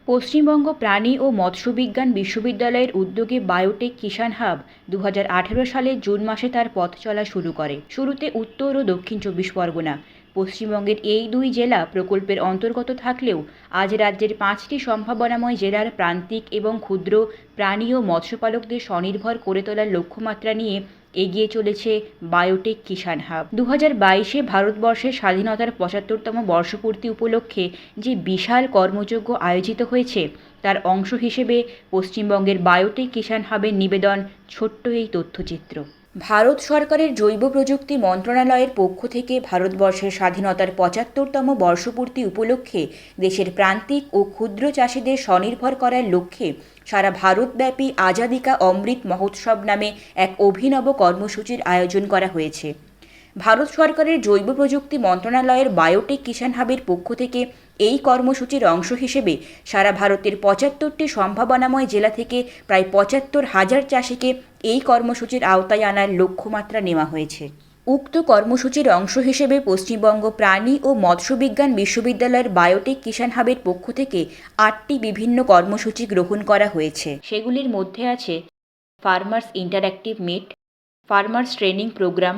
পশ্চিমবঙ্গ প্রাণী ও মৎস্য বিজ্ঞান বিশ্ববিদ্যালয়ের উদ্যোগে বায়োটেক কিষাণ হাব 2018 সালের জুন মাসে তার পথ চলা শুরু করে। শুরুতে উত্তর ও দক্ষিণ 24 পরগনা, পশ্চিমবঙ্গের এই দুই জেলা প্রকল্পের অন্তর্গত থাকলেও আজ রাজ্যের 5টি সম্ভাবনাময় জেলার প্রান্তিক এবং ক্ষুদ্র প্রাণী ও মৎস্যপালকদের স্বনির্ভর করে তোলার লক্ষ্যমাত্রা নিয়ে এগিয়ে চলেছে বায়োটেক কিষাণ হাব। 2022-এ ভারতবর্ষের স্বাধীনতার 75তম বর্ষপূর্তি উপলক্ষে যে বিশাল কর্মযজ্ঞ আয়োজিত হয়েছে তার অংশ হিসেবে পশ্চিমবঙ্গের বায়োটেক কিষাণ হাবের নিবেদন ছোট্ট এই তথ্যচিত্র। ভারত সরকারের জৈব প্রযুক্তি মন্ত্রণালয়ের পক্ষ থেকে ভারতবর্ষের স্বাধীনতার 75তম বর্ষপূর্তি উপলক্ষে দেশের প্রান্তিক ও ক্ষুদ্র চাষিদের স্বনির্ভর করার লক্ষ্যে সারা ভারতব্যাপী আজাদি কা অমৃত মহোৎসব নামে এক অভিনব কর্মসূচির আয়োজন করা হয়েছে। ভারত সরকারের জৈব প্রযুক্তি মন্ত্রণালয়ের বায়োটেক কিষাণ হাবের পক্ষ থেকে এই কর্মসূচির অংশ হিসেবে সারা ভারতের 75টি সম্ভাবনাময় জেলা থেকে প্রায় 75,000 চাষিকে এই কর্মসূচির আওতায় আনার লক্ষ্যমাত্রা নেওয়া হয়েছে। উক্ত কর্মসূচির অংশ হিসেবে পশ্চিমবঙ্গ প্রাণী ও মৎস্য বিজ্ঞান বিশ্ববিদ্যালয়ের বায়োটেক কিষাণ হাবের পক্ষ থেকে 8টি বিভিন্ন কর্মসূচি গ্রহণ করা হয়েছে। সেগুলির মধ্যে আছে farmers interactive meet, farmers training programme,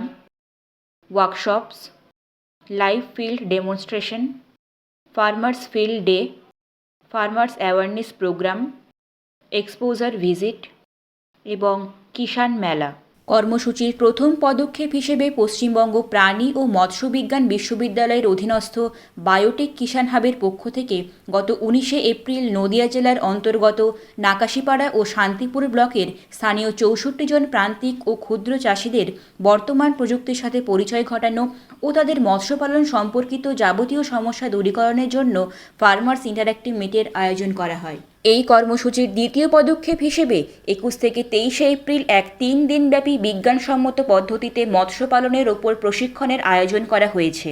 workshops, live field demonstration, farmers field day, farmers awareness programme, exposure visit এবং কিষাণ মেলা। কর্মসূচির প্রথম পদক্ষেপ হিসেবে পশ্চিমবঙ্গ প্রাণী ও মৎস্য বিজ্ঞান বিশ্ববিদ্যালয়ের অধীনস্থ বায়োটেক কিষাণ হাবের পক্ষ থেকে গত 19শে এপ্রিল নদিয়া জেলার অন্তর্গত নাকাশিপাড়া ও শান্তিপুর ব্লকের স্থানীয় 64 জন প্রান্তিক ও ক্ষুদ্র চাষিদের বর্তমান প্রযুক্তির সাথে পরিচয় ঘটানো ও তাদের মৎস্যপালন সম্পর্কিত যাবতীয় সমস্যা দূরীকরণের জন্য ফার্মার্স ইন্টারঅ্যাক্টিভ মিটের আয়োজন করা হয়। এই কর্মসূচির দ্বিতীয় পদক্ষেপ হিসেবে 21 থেকে 23শে এপ্রিল এক 3 দিনব্যাপী বিজ্ঞানসম্মত পদ্ধতিতে মৎস্য পালনের ওপর প্রশিক্ষণের আয়োজন করা হয়েছে।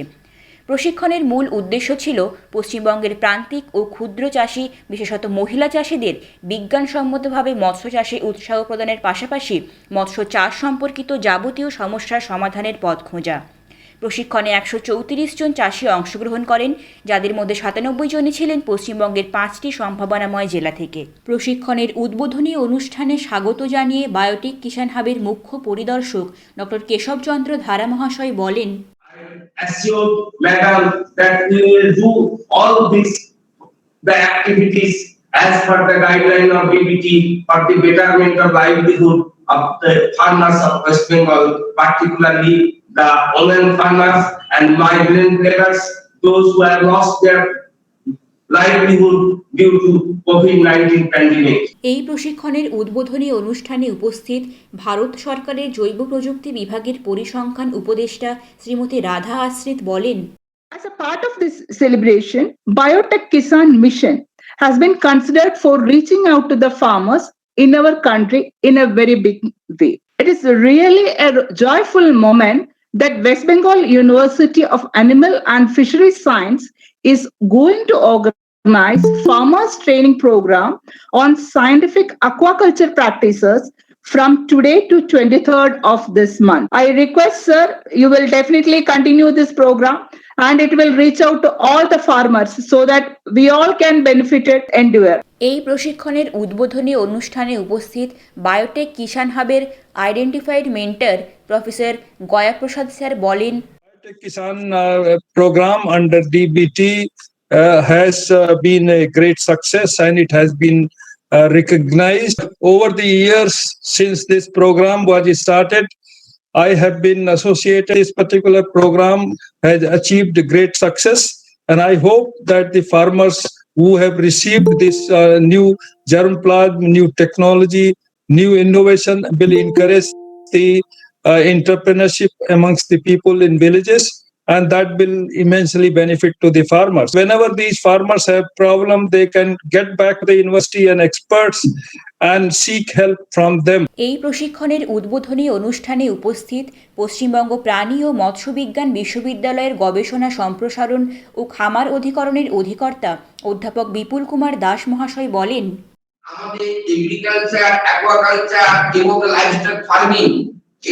প্রশিক্ষণের মূল উদ্দেশ্য ছিল পশ্চিমবঙ্গের প্রান্তিক ও ক্ষুদ্র চাষি, বিশেষত মহিলা চাষিদের বিজ্ঞানসম্মতভাবে মৎস্য চাষে উৎসাহ প্রদানের পাশাপাশি মৎস্য চাষ সম্পর্কিত যাবতীয় সমস্যার সমাধানের পথ খোঁজা। প্রশিক্ষণে 134 জন চাষি অংশগ্রহণ করেন, যাদের মধ্যে 97 জনই ছিলেন পশ্চিমবঙ্গের 5টি সম্ভাবনাময় জেলা থেকে। প্রশিক্ষণের উদ্বোধনী অনুষ্ঠানে স্বাগত জানিয়ে বায়োটেক কিষাণ হাবের মুখ্য পরিদর্শক ডক্টর কেশবচন্দ্র ধারা মহাশয় বলেন, Assured, madam, that we will do all the activities as per the guideline of BBT for the betterment of livelihood of the farmers of West Bengal, particularly the women farmers and migrant laborers, those who have lost their livelihood due to COVID-19 pandemic. এই প্রশিক্ষণের উদ্বোধনী অনুষ্ঠানে উপস্থিত ভারত সরকারের জৈব প্রযুক্তি বিভাগের পরিসংখ্যান উপদেষ্টা শ্রীমতী রাধা আশ্রিত বলেন, As a part of this celebration, Biotech Kisan Mission has been considered for reaching out to the farmers in our country in a very big way. It is really a joyful moment that West Bengal University of Animal and Fisheries Science is going to organize farmers training program on scientific aquaculture practices from today to 23rd of this month. I request, sir, you will definitely continue this program and it will reach out to all the farmers so that we all can benefit it endure. এই প্রশিক্ষণের উদ্বোধনী অনুষ্ঠানে উপস্থিত biotech কিষাণ হাবের identified mentor professor Gayaprasad sir বলেন, Biotech Kisan program under DBT has been a great success and it has been recognized over the years since this program was started. I have been associated. This particular program has achieved great success, and I hope that the farmers who have received this new germplasm, new technology, new innovation will encourage the entrepreneurship amongst the people in villages, and that will immensely benefit to the farmers. Whenever these farmers have problem, they can get back to the university and experts and seek help from them. এই প্রশিক্ষণের উদ্বোধনী অনুষ্ঠানে উপস্থিত পশ্চিমবঙ্গ প্রাণী ও মৎস্য বিজ্ঞান বিশ্ববিদ্যালয়ের গবেষণা সম্প্রসারণ ও খামার অধিকরণের অধিকর্তা অধ্যাপক বিপুল কুমার দাস মহাশয় বলেন, আমাদের এগ্রিকালচার, অ্যাকুয়াকালচার এবং লাইভস্টক ফার্মিং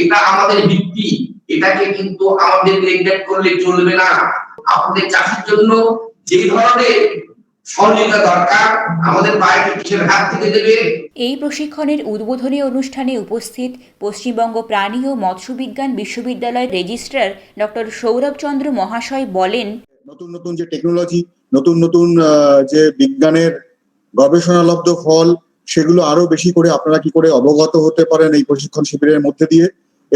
এটা আমাদের ভিত্তি, এটাকে কিন্তু আমাদের নেগলেক্ট করলে চলবে না। আমাদের চাষের জন্য যে ধরনের সহযোগিতা দরকার, আমাদের বায়োটেকনিশিয়ান হাত থেকে দেবে। এই প্রশিক্ষণের উদ্বোধনী অনুষ্ঠানে উপস্থিত পশ্চিমবঙ্গ প্রাণী ও মৎস্য বিজ্ঞান বিশ্ববিদ্যালয়ের রেজিস্ট্রার ডক্টর সৌরভ চন্দ্র মহাশয় বলেন, নতুন নতুন যে টেকনোলজি, নতুন নতুন যে বিজ্ঞানের গবেষণালব্ধ ফল, সেগুলো আরো বেশি করে আপনারা কি করে অবগত হতে পারেন এই প্রশিক্ষণ শিবিরের মধ্যে দিয়ে,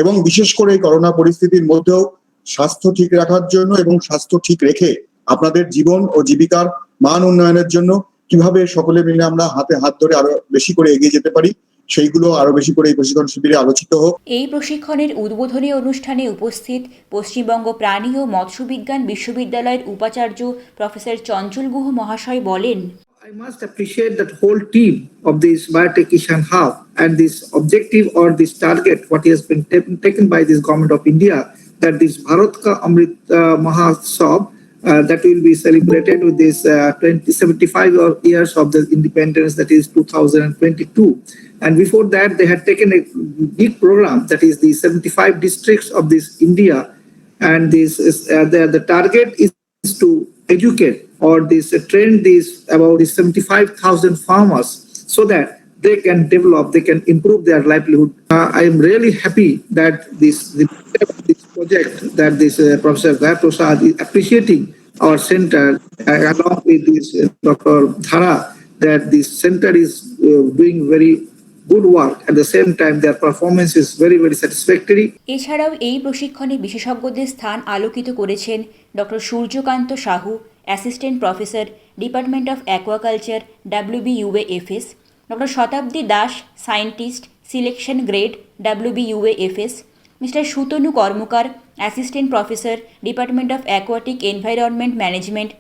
এবং বিশেষ করে এই করোনা পরিস্থিতির মধ্যেও স্বাস্থ্য ঠিক রাখার জন্য এবং স্বাস্থ্য ঠিক রেখে আপনাদের জীবন ও জীবিকার মান উন্নয়নের জন্য কিভাবে সকলে মিলে আমরা হাতে হাত ধরে আরো বেশি করে এগিয়ে যেতে পারি, সেইগুলো আরো বেশি করে এই প্রশিক্ষণ শিবিরে আলোচিত হোক। এই প্রশিক্ষণের উদ্বোধনী অনুষ্ঠানে উপস্থিত পশ্চিমবঙ্গ প্রাণী ও মৎস্য বিজ্ঞান বিশ্ববিদ্যালয়ের উপাচার্য প্রফেসর চঞ্চল গুহ মহাশয় বলেন, I must appreciate that whole team of this Biotechnician Hub and this objective or this target, what has been taken by this government of India, that this Bharat Ka Amrit Mahotsav that will be celebrated with this 75 years of the independence, that is 2022. And before that, they had taken a big program, that is the 75 districts of this India, and this is the target is to educate or this train these about 75,000 farmers so that they can develop, they can improve their livelihood. I am really happy that this project, that this Professor Gaya Prasad is appreciating our center along with this Dr. Dhara, that this center is doing very good work. At the same time, their performance is very, very satisfactory. এছাড়াও এই প্রশিক্ষণে বিশেষজ্ঞদের স্থান আলোকিত করেছেন doctor Suryakanta Sahu, assistant professor, department of aquaculture, WBUAFS, doctor Shatabdi Das, scientist, selection grade, WBUAFS, mister Sutanu Karmakar, assistant professor, department of aquatic environment management,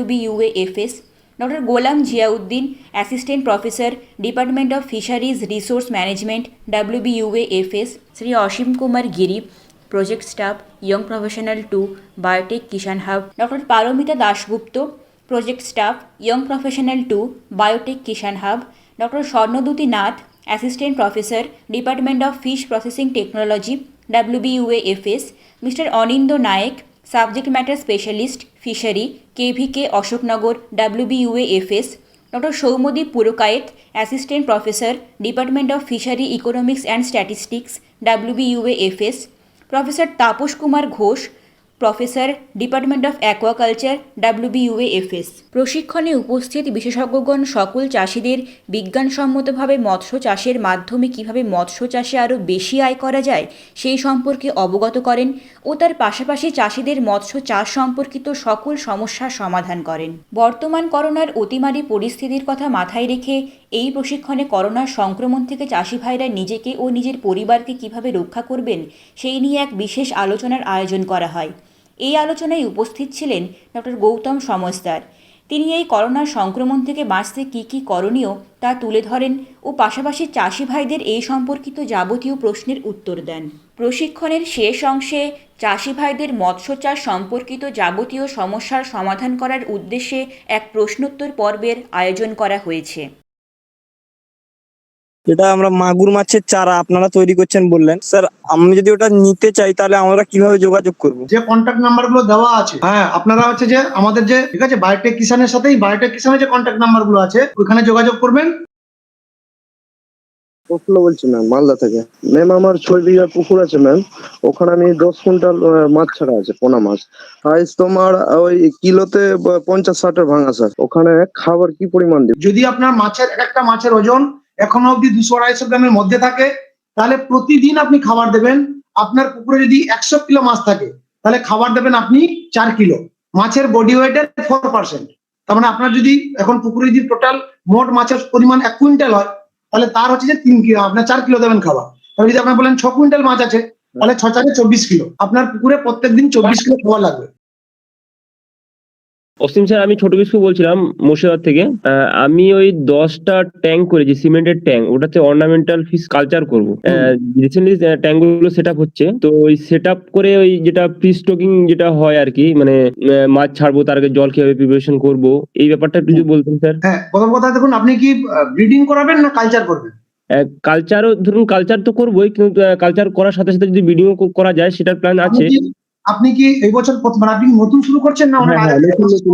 WBUAFS, doctor Golam Ziauddin, assistant professor, department of fisheries resource management, WBUAFS, Shri Asim Kumar Giri, project staff, young professional 2, biotech Kisan hub, doctor Paramita Dasgupta, project staff, young professional 2, biotech Kisan hub, doctor Swarnadyuti Nath, assistant professor, department of fish processing technology, WBUAFS, mister Anindya Nayek, subject matter specialist, fishery, KVK Ashoknagar, WBUAFS, doctor Soumyadip Purkait, assistant professor, department of fishery economics and statistics, WBUAFS, professor Tapas Kumar Ghosh, professor, department of aquaculture, WBUAFS। প্রশিক্ষণে উপস্থিত বিশেষজ্ঞগণ সকল চাষিদের বিজ্ঞানসম্মতভাবে মৎস্য চাষের মাধ্যমে কিভাবে মৎস্য চাষে আরও বেশি আয় করা যায় সেই সম্পর্কে অবগত করেন ও তার পাশাপাশি চাষিদের মৎস্য চাষ সম্পর্কিত সকল সমস্যার সমাধান করেন। বর্তমান করোনার অতিমারী পরিস্থিতির কথা মাথায় রেখে এই প্রশিক্ষণে করোনার সংক্রমণ থেকে চাষি ভাইরা নিজেকে ও নিজের পরিবারকে কিভাবে রক্ষা করবেন সেই নিয়ে এক বিশেষ আলোচনার আয়োজন করা হয়। এই আলোচনায় উপস্থিত ছিলেন ডক্টর গৌতম সমস্তার। তিনি এই করোনার সংক্রমণ থেকে বাঁচতে কী কী করণীয় তা তুলে ধরেন ও পাশাপাশি চাষি ভাইদের এই সম্পর্কিত যাবতীয় প্রশ্নের উত্তর দেন। প্রশিক্ষণের শেষ অংশে চাষি ভাইদের মৎস্য চাষ সম্পর্কিত যাবতীয় সমস্যার সমাধান করার উদ্দেশ্যে এক প্রশ্নোত্তর পর্বের আয়োজন করা হয়েছে। যেটা আমরা মাগুর মাছের চারা আপনারা তৈরি করছেন বললেন, স্যার আমি যদি ওটা নিতে চাই তাহলে আমরা কিভাবে যোগাযোগ করব? যে কন্ট্যাক্ট নাম্বার গুলো দেওয়া আছে, হ্যাঁ আপনারা হচ্ছে যে আমাদের যে ঠিক আছে বায়োটেক কিষানের সাথেই বায়োটেক কিষানের যে কন্ট্যাক্ট নাম্বার গুলো আছে ওখানে যোগাযোগ করবেন। প্রফুল্ল বলছি ম্যাম, মালদা থেকে। ম্যাম আমার 6 বিঘা পুকুর আছে ম্যাম, ওখানে আমি 10 কুইন্টাল মাছ ছাড়া আছে, পোনা মাছ। প্রাইস তোমার ওই কিলোতে 50-60 ভাঙা স্যার। ওখানে খাবার কি পরিমাণ দিব? যদি আপনার মাছের একটা মাছের ওজন এখনো অব্দি 200-250 গ্রামের মধ্যে থাকে তাহলে প্রতিদিন আপনি খাবার দেবেন। আপনার পুকুরে যদি 100 কিলো মাছ থাকে তাহলে খাবার দেবেন আপনি 4 কিলো। মাছের বডি ওয়েটের 4%। তার মানে আপনার যদি এখন পুকুরে যদি টোটাল মোট মাছের পরিমাণ 1 কুইন্টাল হয় তাহলে তার হচ্ছে যে 3 কিলো, আপনার 4 কিলো দেবেন খাবার। তাহলে যদি আপনার বলেন 6 কুইন্টাল মাছ আছে তাহলে 6 × 24 কিলো। আপনার পুকুরে প্রত্যেকদিন 24 কিলো খাবার লাগবে। অসীম স্যার, আমি ছোট বিস্কু বলছিলাম মুর্শিদাবাদ থেকে। আমি ওই 10টা ট্যাঙ্ক করেছি, সিমেন্টের ট্যাঙ্ক, ওটাতে অর্নামেন্টাল ফিশ কালচার করবো। রিসেন্টলি ট্যাঙ্ক গুলো সেট আপ হচ্ছে, তো ওই সেট আপ করে ওই যেটা ফিশ স্টকিং যেটা হয় আর কি, মানে মাছ ছাড়বো তার আগে জল কিভাবে প্রিপারেশন করবো, এই ব্যাপারটা একটু যদি বলতেন স্যার। হ্যাঁ, প্রথম কথা দেখুন আপনি কি ব্রিডিং করাবেন না কালচার করবেন? কালচারও ধরুন কালচার তো করবোই, কিন্তু কালচার করার সাথে সাথে যদি ব্রিডিংও করা যায় সেটার প্ল্যান আছে। আপনি কি এই বছর মানে আপনি নতুন শুরু করছেন না?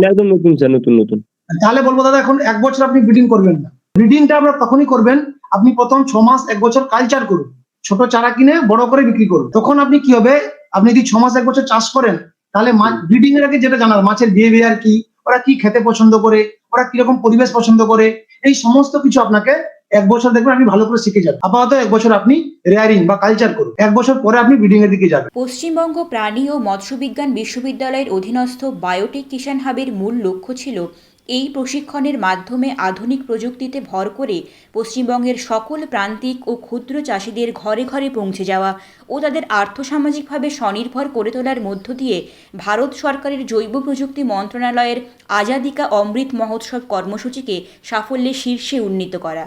একদম নতুন স্যার, নতুন। তাহলে বলবো দাদা এখন 1 বছর আপনি ব্রিডিং করবেন না। ব্রিডিংটা আপনার তখনই করবেন আপনি প্রথম 6 মাস 1 বছর কালচার করুন, ছোট চারা কিনে বড় করে বিক্রি করুন। তখন আপনি কি হবে, আপনি যদি 6 মাস 1 বছর চাষ করেন তাহলে মাছ ব্রিডিং এর আগে যেটা জানার মাছের বিহেভিয়ার কি, ওরা কি খেতে পছন্দ করে, ওরা কিরকম পরিবেশ পছন্দ করে, এই সমস্ত কিছু আপনাকে 1 বছর দেখবেন আপনি ভালো করে শিখে যাবেন। আপাতত 1 বছর আপনি রেয়ারিং বা কালচার করুন, 1 বছর পরে আপনি ব্রিডিং এর দিকে যাবেন। পশ্চিমবঙ্গ প্রাণী ও মৎস্য বিজ্ঞান বিশ্ববিদ্যালয়ের অধীনস্থ বায়োটেক কিষাণ হাবের মূল লক্ষ্য ছিল এই প্রশিক্ষণের মাধ্যমে আধুনিক প্রযুক্তিতে ভর করে পশ্চিমবঙ্গের সকল প্রান্তিক ও ক্ষুদ্র চাষিদের ঘরে ঘরে পৌঁছে যাওয়া ও তাদের আর্থসামাজিকভাবে স্বনির্ভর করে তোলার মধ্য দিয়ে ভারত সরকারের জৈব প্রযুক্তি মন্ত্রণালয়ের আজাদিকা অমৃত মহোৎসব কর্মসূচিকে সাফল্যের শীর্ষে উন্নীত করা।